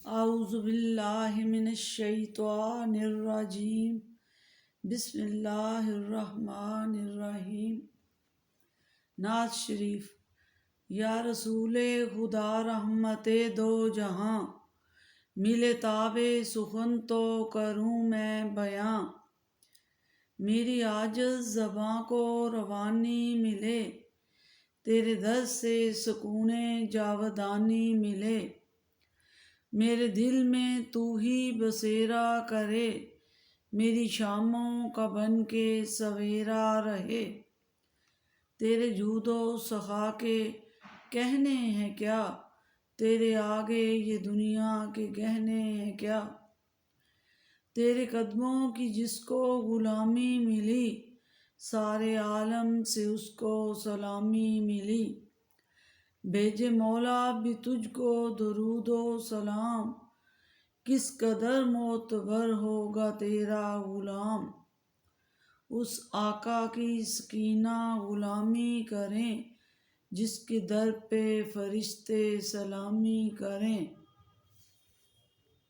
اعوذ باللہ من الشیطان الرجیم، بسم اللہ الرحمن الرحیم۔ نعت شریف۔ یا رسول خدا رحمت دو جہاں، ملے تاب سخن تو کروں میں بیاں۔ میری عاجز زباں کو روانی ملے، تیرے در سے سکون جاودانی ملے۔ میرے دل میں تو ہی بسیرا کرے، میری شاموں کا بن کے سویرا رہے۔ تیرے جود و سخا کے کہنے ہیں کیا، تیرے آگے یہ دنیا کے گہنے ہیں کیا۔ تیرے قدموں کی جس کو غلامی ملی، سارے عالم سے اس کو سلامی ملی۔ بھیجے مولا بھی تجھ کو درود و سلام، کس قدر معتبر ہوگا تیرا غلام۔ اس آقا کی سکینہ غلامی کریں، جس کے در پہ فرشتے سلامی کریں۔